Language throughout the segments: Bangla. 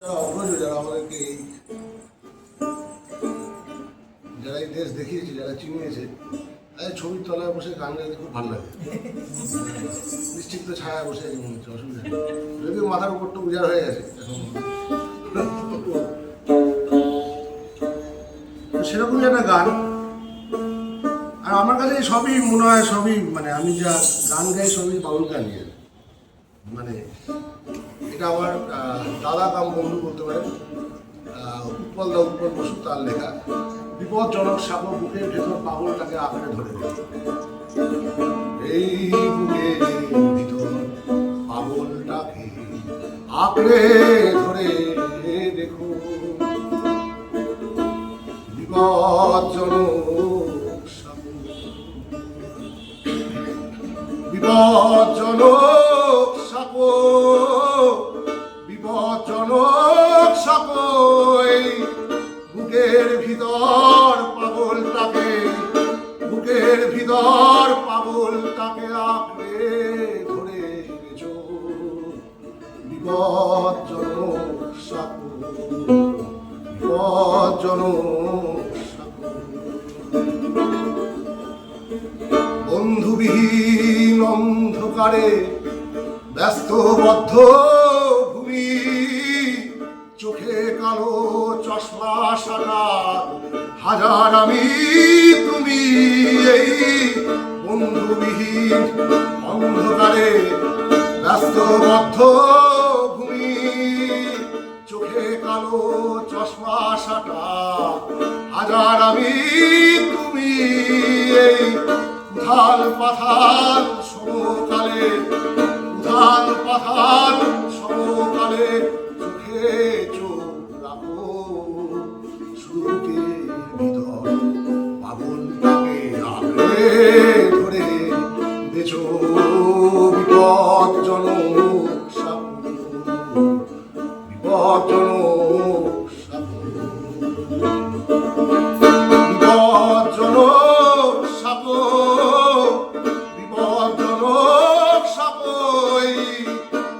যারা আমাদেরকে যারা এই দেশ দেখিয়েছে, যারা চিনিয়েছে, ছবির তলায় বসে গান গাইতে খুব ভালো লাগে। নিশ্চিন্ত ছায়া বসে মনে হচ্ছে, অসুবিধা নেই। যদিও মাথার উপরটা উজাড় হয়ে গেছে এখন, সেরকমই একটা গান। আর আমার কাছে সবই মনে হয়, সবই মানে আমি যা গান গাই সবই বাউল গান নিয়ে। মানে এটা আমার দাদা কাম বন্ধু বলতে পারেন, উৎপল বসু, তার লেখা। বিপজ্জনক সাপ বুকের ভেতর পাগলটাকে আঁকড়ে ধরে দেয়, এই বুকের ভিতর পাগলটাকে আঁকড়ে ধরে দেখো, বিপজ্জনক সাপ, বিপজ্জনক সাপ, বিপজ্জনক সাপ, বুকের ভিতর পাগলটাকে, বুকের ভিতর পাগলটাকে আঁকড়ে ধরে গেছো, বিপজ্জনক সাপ, বিপজ্জনক সাপ। বন্ধুবিহীন অন্ধকারে ব্যস্তবদ্ধ ভূমি, চোখে কালো চশমা সাদা হাজার আমি তুমি, এই বন্ধুবিহীন অন্ধকারে ব্যস্তবদ্ধ ভূমি, চোখে কালো চশমা সাদা হাজার আমি তুমি, এই উথাল পাথাল সমকালে, উথাল পাথাল সমকালে চোখে চোখ রাখো, সুখের ভিতর পাগলটাকে আঁকড়ে ধরে বেছো, বিপজ্জনক সাপ, বিপজ্জনক সাপ, বিপজ্জনক সাপ, বিপজ্জনক সাপ,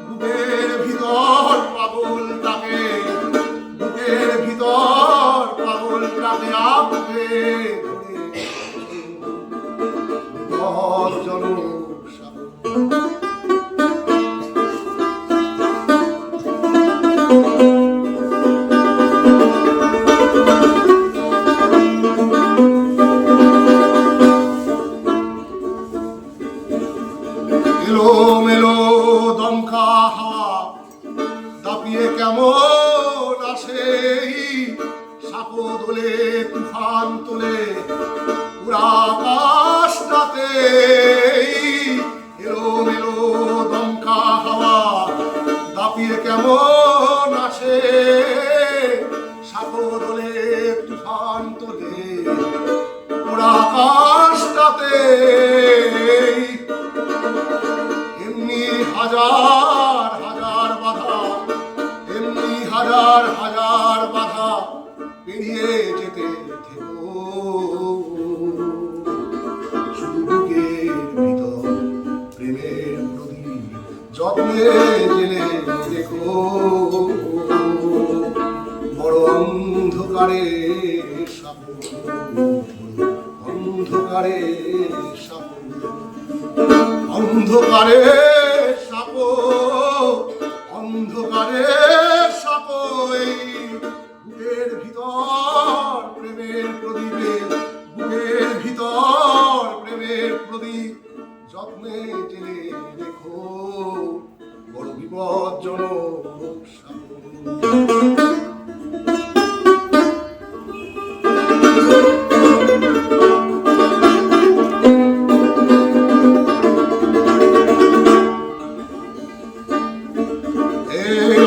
বুকের ভিতর পাগলটাকে, বুকের ভিতর পাগলটাকে আঁকড়ে ধরে, বিপজ্জনক সাপ। এলোমেলো দমকা হাওয়া দাপিয়ে কেমন আসে, সাপো দোলে তুফান তোলে পুরা আকাশটাতে, এলোমেলো দমকা হাওয়া দাপিয়ে কেমন আসে, সাপো দোলে তুফান তোলে পুরা আকাশটাতে, এমনি হাজার হাজার বাধা, এমনি হাজার হাজার বাধা পেরিয়ে যেতে থেকো, শুধু বুকের ভিতর প্রেমের প্রদীপ যত্নে জেলে দেখো, বড় অন্ধকারে সাপ, অন্ধকারে সাপ, অন্ধকারে সাপ, অন্ধকারে সাপ, এই বুকের ভিতর প্রেমের প্রদীপে, বুকের ভিতর প্রেমের প্রদীপ যত্নে জেলে রেখো, বড় বিপজ্জনক সাপ।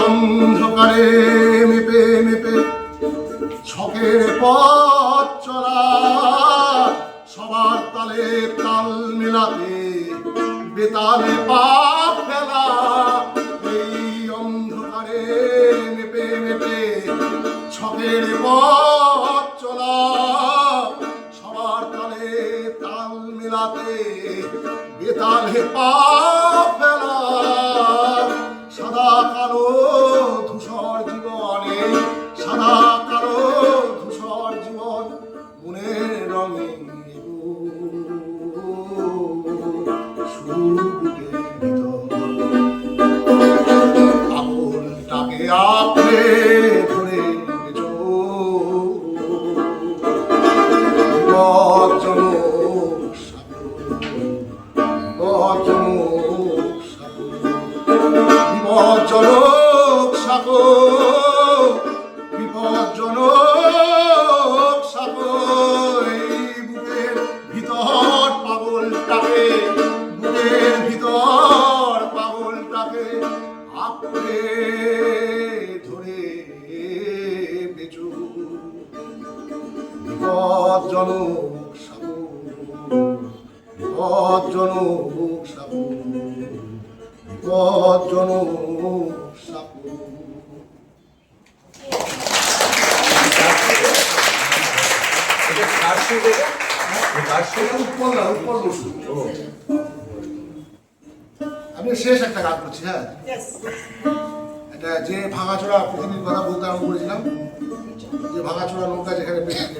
অন্ধকারে মেপে মেপে ছকের পথ চলা, সবার তালে তাল মেলাতে বেতালে পা ফেলা, এই অন্ধকারে মেপে মেপে ছকের পথ চলা, সবার তালে তাল মেলাতে বেতালে পা ফেলা, সাদা কালো ধূসর জীবন এই সাদা কালো ধূসর জীবন মনের রঙে আঙুলটাকে আঁকড়ে ধরে বিপজ্জনক সাগর এই বুকের ভিতর পাগলটাকে আঁকড়ে ধরে বেচু বিপজ্জনক সাগর আমি শেষ একটা গান করছি। হ্যাঁ, এটা যে ভাঙাচোরা পৃথিবীর কথা বলতে আরম্ভ করেছিলাম, যে ভাঙাচোরা নৌকা যেখানে পৃথিবীতে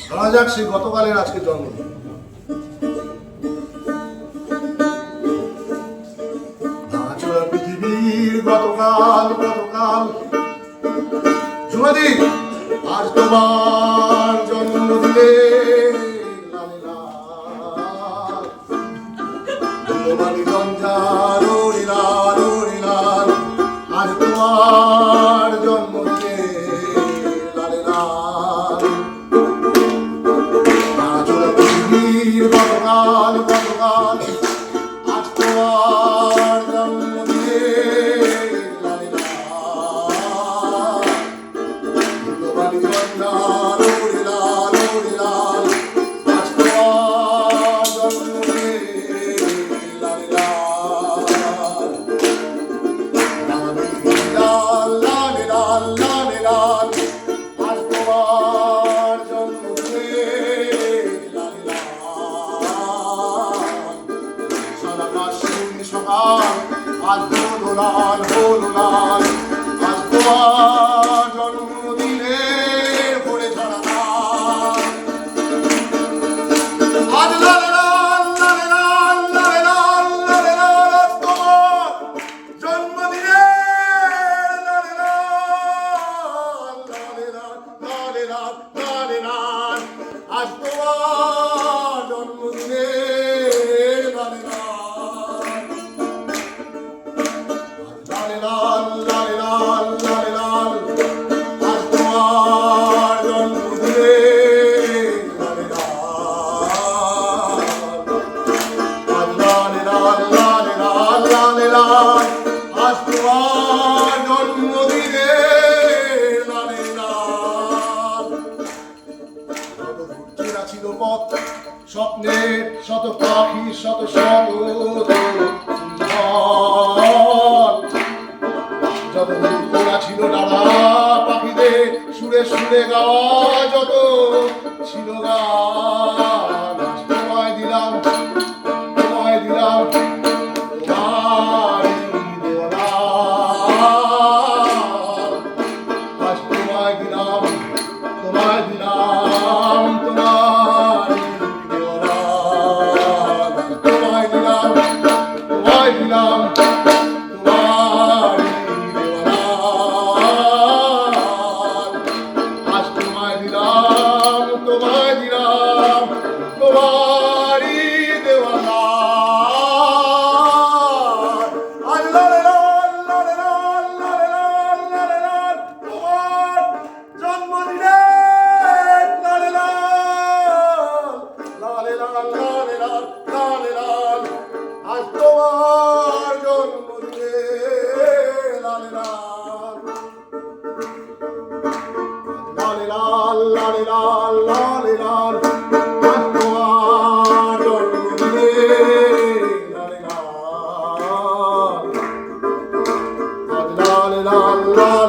ধরা যাক সেই গতকালের আজকে জন্মদিন। ভাঙাচোরা পৃথিবীর গতকাল জুমাদি আজ তোমার জন্মদিনে আজ তোমার জন্মদিনে পৃথিবীর গতকাল আজ তোমার জন্মদিনে আজ লাল আজ তোমার জন্মদিনে ভরে ঝরা আজ লাল তোমার জন্মদিনে আজ তোমার জন্মদিনে স্বপ্নের শত পাখি শত যত তোরা ছিল ডানা পাখিদের সুরে সুরে গাওয়া যত ছিল গান তোমায় দিলাম la la